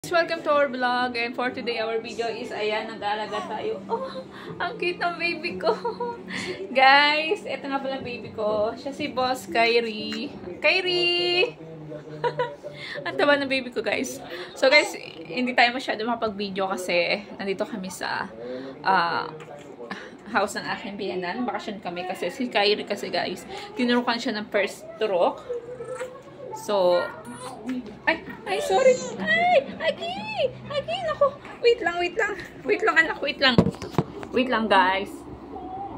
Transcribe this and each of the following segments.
Welcome to our vlog, and for today our video is ayan, nag-aalaga tayo. Oh, ang cute ng baby ko. Guys, eto nga pala baby ko. Siya si Boss Kyrie. Kyrie! Ang taba ng baby ko, guys. So guys, hindi tayo masyado makapag-video kasi nandito kami sa house ng aking biyanan. Bakasyon kami kasi si Kyrie kasi, guys, tinurukan siya ng first stroke. So, ay, sorry. Aki, naku. Wait lang, anak, wait lang, guys.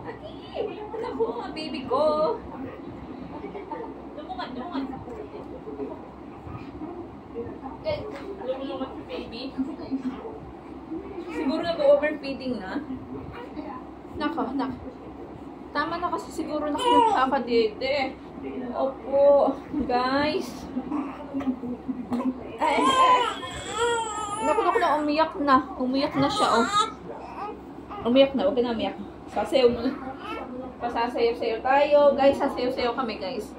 Aki, naku, mga baby ko. Lumungan. Lumungan si baby. Siguro nag-overfeeding na. Nako. Tama na kasi siguro nakakadete. Opo, guys. Naku, umiyak na siya, oh. Umiyak na, huwag ka na umiyak. Sasayaw muna. Pasasayaw tayo, guys. Sasayaw kami, guys.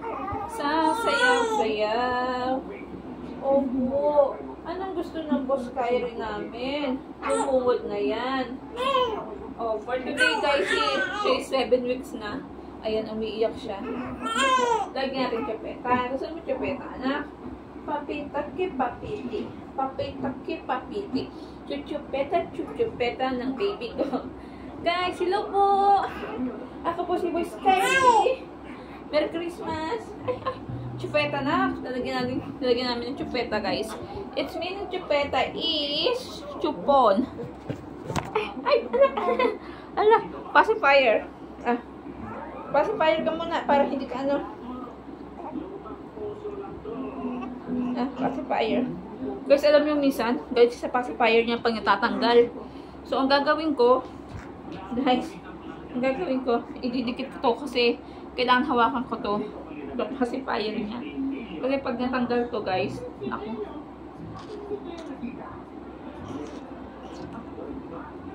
Sasayaw. Opo. Anong gusto ng Boss Kyrie namin? Lumuhod na yan. Oh, for today, guys, siya is 7 weeks na. Ayan, umiiyak siya. Lagyan natin chupeta. Gusto mo chupeta, anak? Papitaki, papiti. Chuchupeta ng baby ko. Guys, hello po! Ako po si Boss Kyrie. Merry Christmas! Chupeta na. Lalagyan namin ng chupeta, guys. Its meaning chupeta is chupon. Ala, pacifier. Pacifier ka muna para hindi ka pacifier. Guys, alam nyo minsan, guys, sa pacifier niya pag natatanggal. So, ang gagawin ko, ididikit ko to kasi kailangan hawakan ko to. Yung pacifier niya. Kasi pag natanggal to, guys, ako.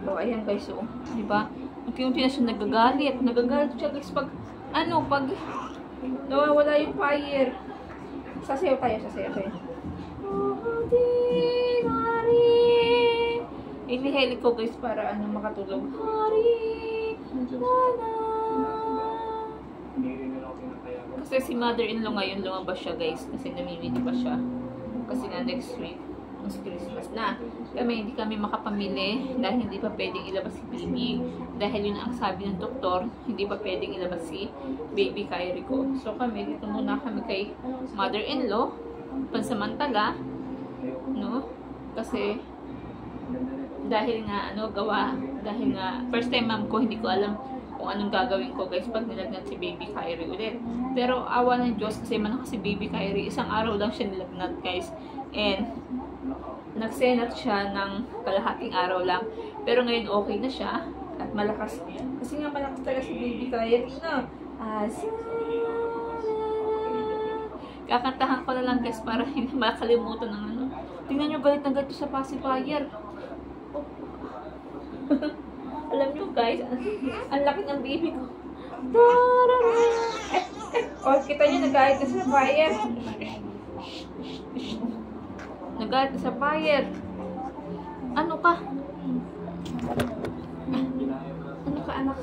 So, ayan, guys, oh. Diba? Unti-unti na siya nagagalit. Nagagalit siya, guys, pag nawawala yung fire. Sasayaw tayo. Iniheli ko, guys, para makatulog. Kasi si mother-in-law ngayon lumabas siya, guys, kasi namimili pa siya. Kasi na next week, mas Christmas na. Hindi kami makapamili dahil hindi pa pwedeng ilabas si baby. Dahil yun ang sabi ng doktor, hindi pa pwedeng ilabas si baby Kyrie ko. So dito muna kami kay mother-in-law, pansamantala, no? Kasi dahil nga first time ma'am ko, hindi ko alam kung anong gagawin ko, guys, pag nilagnat si baby Kyrie ulit. Pero awa ng Diyos, kasi malakas si baby Kyrie, isang araw lang siya nilagnat, guys. And nagsenat siya ng kalahating araw lang. Pero ngayon okay na siya. At malakas. Kasi nga malakas talaga si baby Kyrie na. Kakantahan ko na lang, guys, para hindi makalimutan ng Tingnan nyo, galit na galit sa pacifier. Alam nyo, guys, ang laki ng baby ko. Kita nyo, nagalit na sa fire. Nagalit na sa fire. Ano ka, anak?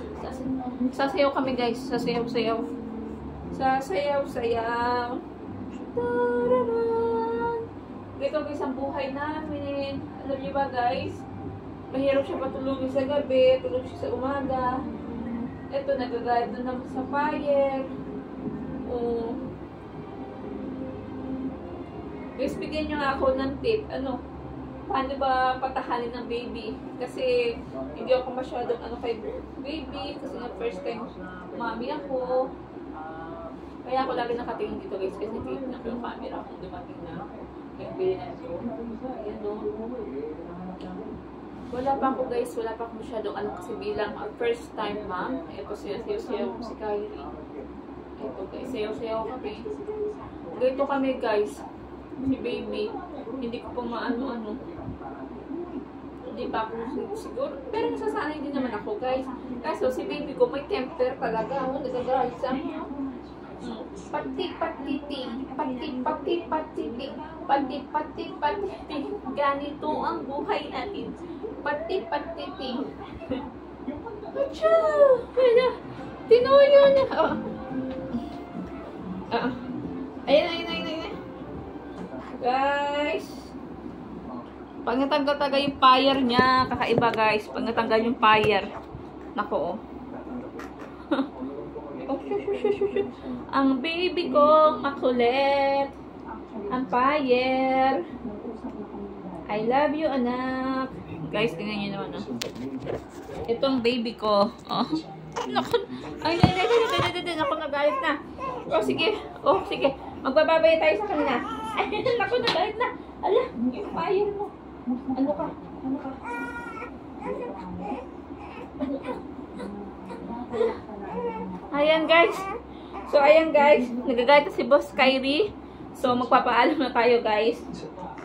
Sasayaw kami, guys. Sasayaw. Ito, guys, ang buhay namin. Alam niyo ba, guys? Mahirap siya patulogin sa gabi, tulog siya sa umaga. Ito, nagagalit na naman sa fire. Guys, bigyan nyo ako ng tip. Paano ba patahalin ng baby? Kasi hindi ako masyadong kay baby. Kasi nga first time mami ako. Kaya ako lagi nakatingin dito, guys. Kasi nakita na yung camera kung dumating na yung bilinan ko. Ayan, no? Wala pa ako, guys. Wala pa ako masyadong kasi bilang first time ma'am. Ito, sayaw si Kyrie. Ito, guys. Sayaw kami. Ganito kami, guys. Si baby. Hindi ko pa maano. Hindi pa ako siguro. Pero nasasanay din naman ako, guys. Kaso si baby ko may temper talaga. Nagagalit sa Pati-patiting, pati-pati-patiting, pati-pati-patiting. Ganito ang buhay natin. Pati-patiting. Achoo! Wala. Tinuyo niya. Oh. Ayan. Guys. Pag natanggal talaga yung fire niya, kakaiba guys. Pag natanggal yung fire. Nako, oh. Ang baby ko, makulit. Ang fire. I love you, anak. Guys, tingnan nyo naman, oh. Itong baby ko. Oh. Naku. Ay, naku, nagalit na. Sige. Magbababay tayo sa kanila. Ay, naku, nagalit na. Ala, yung fire mo. Ano ka? Ayan, guys. So, nagagalit na si Boss Kyrie. So, magpapaalam na tayo, guys.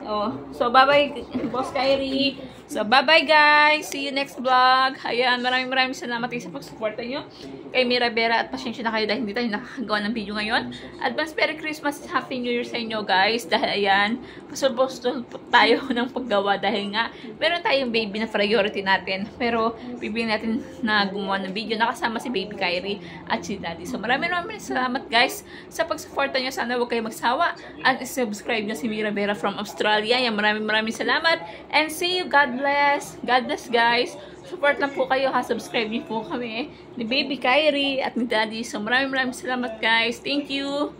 Oh, so, bye-bye, Boss Kyrie. So, bye-bye, guys. See you next vlog. Ayan, maraming salamat sa pag-suporta nyo kay Mira Vera at pasensya na kayo dahil hindi tayo nakagawa ng video ngayon. Advance Merry Christmas, Happy New Year sa inyo, guys. Dahil ayan, pasulbostol tayo ng paggawa dahil nga meron tayong baby na priority natin. Pero, bibigyan natin na gumawa ng video nakasama si Baby Kyrie at si Daddy. So, maraming salamat, guys, sa pag-suporta nyo. Sana huwag kayo magsawa at subscribe nyo si Mira Vera from Australia. Yan, maraming salamat. And see you. God bless. God bless, guys. Support lang po kayo, ha. Subscribe niyo po kami ni Baby Kyrie at ni Daddy. So, maraming salamat, guys. Thank you.